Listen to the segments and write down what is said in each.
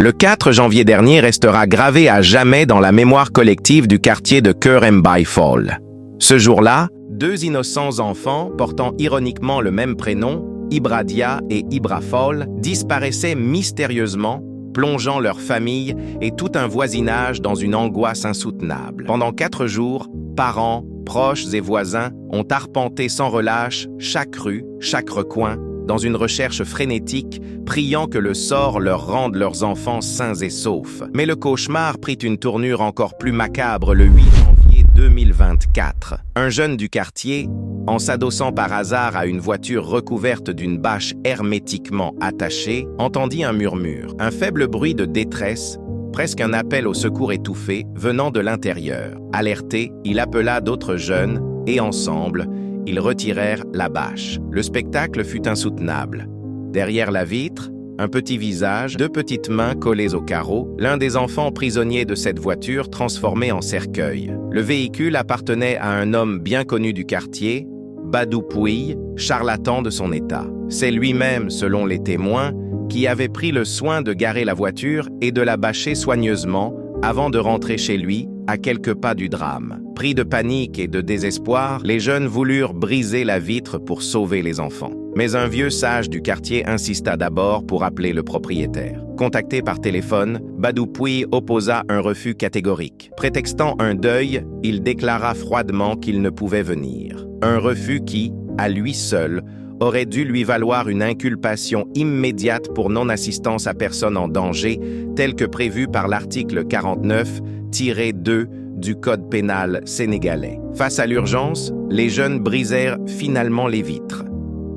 Le 4 janvier dernier restera gravé à jamais dans la mémoire collective du quartier de Cœur Mbaye Fall. Ce jour-là, deux innocents enfants, portant ironiquement le même prénom, Ibradia et Ibra Fall, disparaissaient mystérieusement, plongeant leur famille et tout un voisinage dans une angoisse insoutenable. Pendant 4 jours, parents, proches et voisins ont arpenté sans relâche chaque rue, chaque recoin, dans une recherche frénétique, priant que le sort leur rende leurs enfants sains et saufs. Mais le cauchemar prit une tournure encore plus macabre le 8 janvier 2024. Un jeune du quartier, en s'adossant par hasard à une voiture recouverte d'une bâche hermétiquement attachée, entendit un murmure, un faible bruit de détresse, presque un appel au secours étouffé venant de l'intérieur. Alerté, il appela d'autres jeunes et ensemble, ils retirèrent la bâche. Le spectacle fut insoutenable. Derrière la vitre, un petit visage, 2 petites mains collées au carreau, l'un des enfants prisonniers de cette voiture transformé en cercueil. Le véhicule appartenait à un homme bien connu du quartier, Badou Pouye, charlatan de son état. C'est lui-même, selon les témoins, qui avait pris le soin de garer la voiture et de la bâcher soigneusement avant de rentrer chez lui, à quelques pas du drame. Pris de panique et de désespoir, les jeunes voulurent briser la vitre pour sauver les enfants. Mais un vieux sage du quartier insista d'abord pour appeler le propriétaire. Contacté par téléphone, Badou Pouye opposa un refus catégorique. Prétextant un deuil, il déclara froidement qu'il ne pouvait venir. Un refus qui, à lui seul, aurait dû lui valoir une inculpation immédiate pour non-assistance à personne en danger, tel que prévu par l'article 49-2 du Code pénal sénégalais. Face à l'urgence, les jeunes brisèrent finalement les vitres.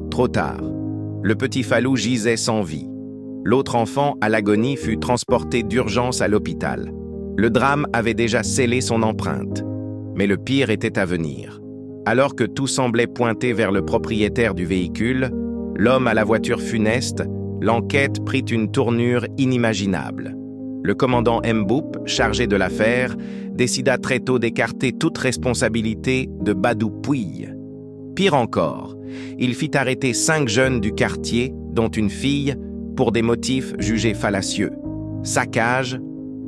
Trop tard. Le petit Fallou gisait sans vie. L'autre enfant, à l'agonie, fut transporté d'urgence à l'hôpital. Le drame avait déjà scellé son empreinte. Mais le pire était à venir. Alors que tout semblait pointer vers le propriétaire du véhicule, l'homme à la voiture funeste, l'enquête prit une tournure inimaginable. Le commandant Mboup, chargé de l'affaire, décida très tôt d'écarter toute responsabilité de Badou Pouye. Pire encore, il fit arrêter 5 jeunes du quartier, dont une fille, pour des motifs jugés fallacieux. Saccage,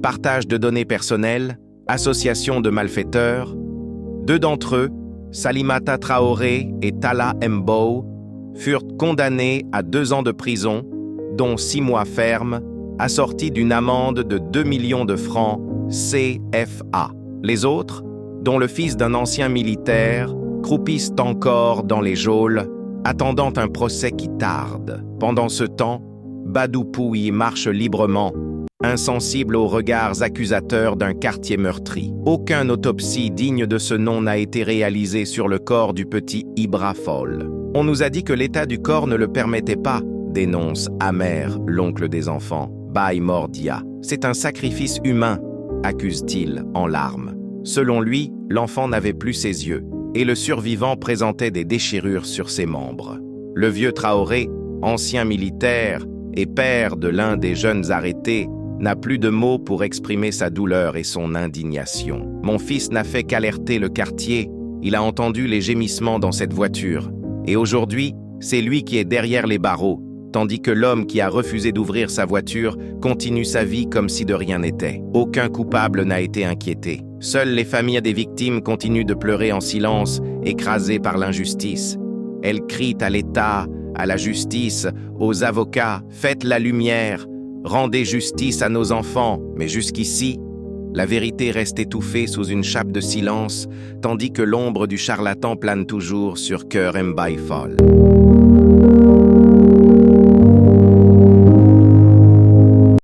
partage de données personnelles, association de malfaiteurs. 2 d'entre eux, Salimata Traoré et Talla Mbow, furent condamnés à 2 ans de prison, dont 6 mois fermes, assortis d'une amende de 2 millions de francs CFA. Les autres, dont le fils d'un ancien militaire, croupissent encore dans les geôles, attendant un procès qui tarde. Pendant ce temps, Badou Pouye marche librement, insensible aux regards accusateurs d'un quartier meurtri. Aucune autopsie digne de ce nom n'a été réalisée sur le corps du petit Ibra Fall. On nous a dit que l'état du corps ne le permettait pas, dénonce amer l'oncle des enfants, Baye Mordia. C'est un sacrifice humain, accuse-t-il en larmes. Selon lui, l'enfant n'avait plus ses yeux, et le survivant présentait des déchirures sur ses membres. Le vieux Traoré, ancien militaire et père de l'un des jeunes arrêtés, n'a plus de mots pour exprimer sa douleur et son indignation. Mon fils n'a fait qu'alerter le quartier, il a entendu les gémissements dans cette voiture, et aujourd'hui, c'est lui qui est derrière les barreaux, tandis que l'homme qui a refusé d'ouvrir sa voiture continue sa vie comme si de rien n'était. Aucun coupable n'a été inquiété. Seules les familles des victimes continuent de pleurer en silence, écrasées par l'injustice. Elles crient à l'État, à la justice, aux avocats, faites la lumière, rendez justice à nos enfants. Mais jusqu'ici, la vérité reste étouffée sous une chape de silence, tandis que l'ombre du charlatan plane toujours sur Cœur Mbaye Fall.